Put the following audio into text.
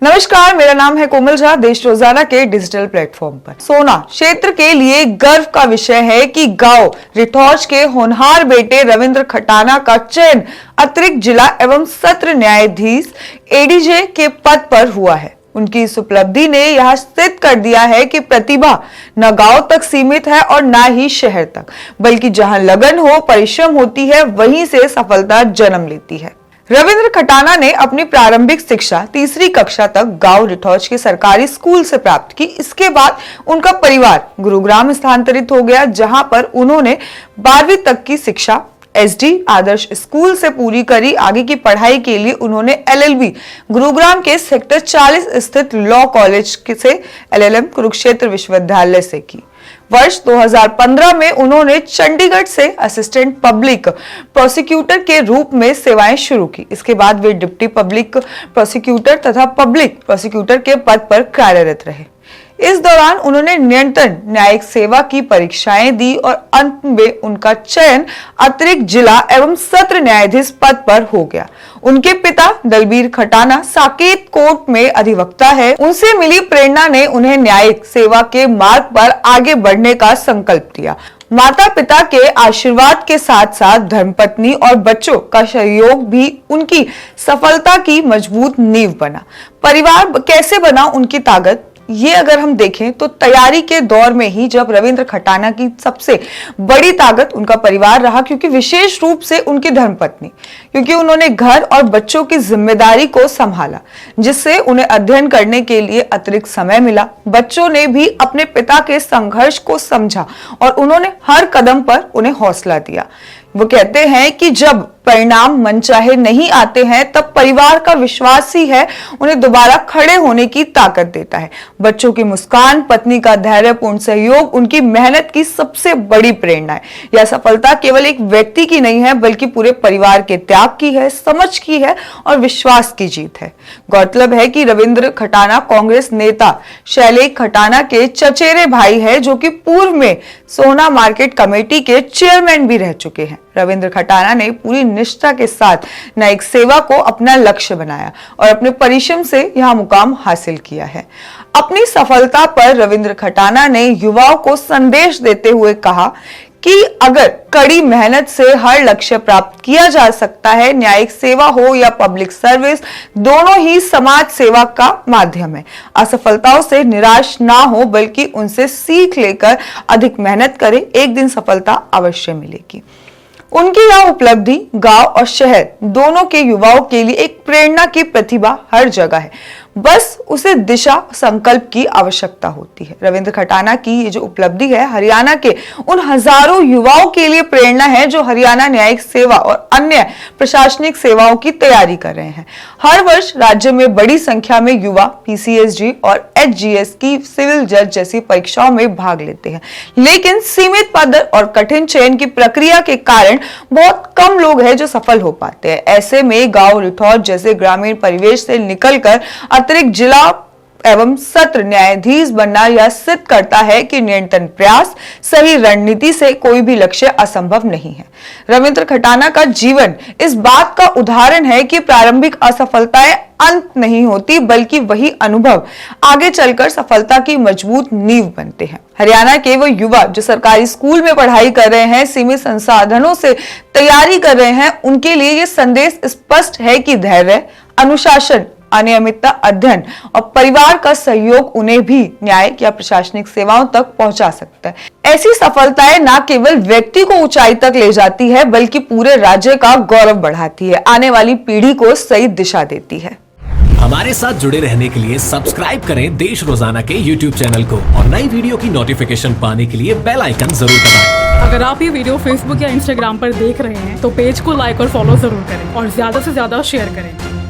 नमस्कार, मेरा नाम है कोमल झा। देश रोजाना के डिजिटल प्लेटफॉर्म पर सोना क्षेत्र के लिए गर्व का विषय है कि गांव रिठौज के होनहार बेटे रविंद्र खटाना का चयन अतिरिक्त जिला एवं सत्र न्यायाधीश एडीजे के पद पर हुआ है। उनकी इस उपलब्धि ने यह सिद्ध कर दिया है कि प्रतिभा न गांव तक सीमित है और न ही शहर तक, बल्कि जहां लगन हो, परिश्रम होती है, वहीं से सफलता जन्म लेती है। रविंद्र खटाना ने अपनी प्रारंभिक शिक्षा तीसरी कक्षा तक गांव रिठौज के सरकारी स्कूल से प्राप्त की। इसके बाद उनका परिवार गुरुग्राम स्थानांतरित हो गया, जहां पर उन्होंने 12वीं तक की शिक्षा एसडी आदर्श स्कूल से पूरी करी। आगे की पढ़ाई के लिए उन्होंने एलएलबी गुरुग्राम के सेक्टर 40 स्थित लॉ कॉलेज से एलएलएम कुरुक्षेत्र विश्वविद्यालय से की। वर्ष 2015 में उन्होंने चंडीगढ़ से असिस्टेंट पब्लिक प्रोसिक्यूटर के रूप में सेवाएं शुरू की। इसके बाद वे डिप्टी पब्लिक प्रोसिक्यूटर तथा पब्लिक प्रोसिक्यूटर के पद पर कार्यरत रहे। इस दौरान उन्होंने निरंतर न्यायिक सेवा की परीक्षाएं दी और अंत में उनका चयन अतिरिक्त जिला एवं सत्र न्यायाधीश पद पर हो गया। उनके पिता दलबीर खटाना साकेत कोर्ट में अधिवक्ता है। उनसे मिली प्रेरणा ने उन्हें न्यायिक सेवा के मार्ग पर आगे बढ़ने का संकल्प दिया। माता पिता के आशीर्वाद के साथ साथ धर्मपत्नी और बच्चों का सहयोग भी उनकी सफलता की मजबूत नींव बना। परिवार कैसे बना उनकी ताकत, ये अगर हम देखें तो तैयारी के दौर में ही जब रविंद्र खटाना की सबसे बड़ी ताकत उनका परिवार रहा, क्योंकि विशेष रूप से उनकी धर्मपत्नी, क्योंकि उन्होंने घर और बच्चों की जिम्मेदारी को संभाला, जिससे उन्हें अध्ययन करने के लिए अतिरिक्त समय मिला। बच्चों ने भी अपने पिता के संघर्ष को समझा और उन्होंने हर कदम पर उन्हें हौसला दिया। वो कहते हैं कि जब परिणाम मनचाहे नहीं आते हैं, तब परिवार का विश्वास ही है उन्हें दोबारा खड़े होने की ताकत देता है। बच्चों की मुस्कान, पत्नी का धैर्यपूर्ण सहयोग उनकी मेहनत की सबसे बड़ी प्रेरणा है। यह सफलता केवल एक व्यक्ति की नहीं है, बल्कि पूरे परिवार के त्याग की है, समझ की है और विश्वास की जीत है। गौरतलब है कि रविंद्र खटाना कांग्रेस नेता शैलेश खटाना के चचेरे भाई है, जो कि पूर्व में सोना मार्केट कमेटी के चेयरमैन भी रह चुके हैं। रविंद्र खटाना ने पूरी निष्ठा के साथ न्यायिक सेवा को अपना लक्ष्य बनाया और अपने परिश्रम से यह मुकाम हासिल किया है। अपनी सफलता पर रविंद्र खटाना ने युवाओं को संदेश देते हुए कहा कि अगर कड़ी मेहनत से हर लक्ष्य प्राप्त किया जा सकता है, न्यायिक सेवा हो या पब्लिक सर्विस, दोनों ही समाज सेवा का माध्यम है। असफलताओं से निराश ना हो, बल्कि उनसे सीख लेकर अधिक मेहनत करें, एक दिन सफलता अवश्य मिलेगी। उनकी यह उपलब्धि गांव और शहर दोनों के युवाओं के लिए एक प्रेरणा की प्रतिभा हर जगह है, बस उसे दिशा संकल्प की आवश्यकता होती है। रविंद्र खटाना की ये जो उपलब्धि है, हरियाणा के उन हजारों युवाओं के लिए प्रेरणा है जो हरियाणा न्यायिक सेवा और अन्य प्रशासनिक सेवाओं की तैयारी कर रहे हैं। हर वर्ष राज्य में बड़ी संख्या में युवा पीसीएसजी और एचजीएस की सिविल जज जैसी परीक्षाओं में भाग लेते हैं, लेकिन सीमित पद और कठिन चयन की प्रक्रिया के कारण बहुत कम लोग हैं जो सफल हो पाते हैं। ऐसे में गांव रिठौज जैसे ग्रामीण परिवेश से निकलकर अतिरिक्त जिला एवं सत्र न्यायाधीश बनना यह सिद्ध करता है कि निरंतर प्रयास, सही रणनीति से कोई भी लक्ष्य असंभव नहीं है। रविंद्र खटाना का जीवन इस बात का उदाहरण है कि प्रारंभिक असफलताएं अंत नहीं होती, बल्कि वही अनुभव आगे चलकर सफलता की मजबूत नींव बनते हैं। हरियाणा के वो युवा जो सरकारी स्कूल में पढ़ाई कर रहे हैं, सीमित संसाधनों से तैयारी कर रहे हैं, उनके लिए ये संदेश स्पष्ट है कि धैर्य, अनुशासन, अनियमितता, अध्ययन और परिवार का सहयोग उन्हें भी न्यायिक या प्रशासनिक सेवाओं तक पहुंचा सकता है। ऐसी सफलताएं न केवल व्यक्ति को ऊंचाई तक ले जाती है, बल्कि पूरे राज्य का गौरव बढ़ाती है, आने वाली पीढ़ी को सही दिशा देती है। हमारे साथ जुड़े रहने के लिए सब्सक्राइब करें देश रोजाना के YouTube चैनल को और नई वीडियो की नोटिफिकेशन पाने के लिए बेल आइकन जरूर दबाएं। अगर आप ये वीडियो Facebook या Instagram पर देख रहे हैं तो पेज को लाइक और फॉलो जरूर करें और ज्यादा से ज्यादा शेयर करें।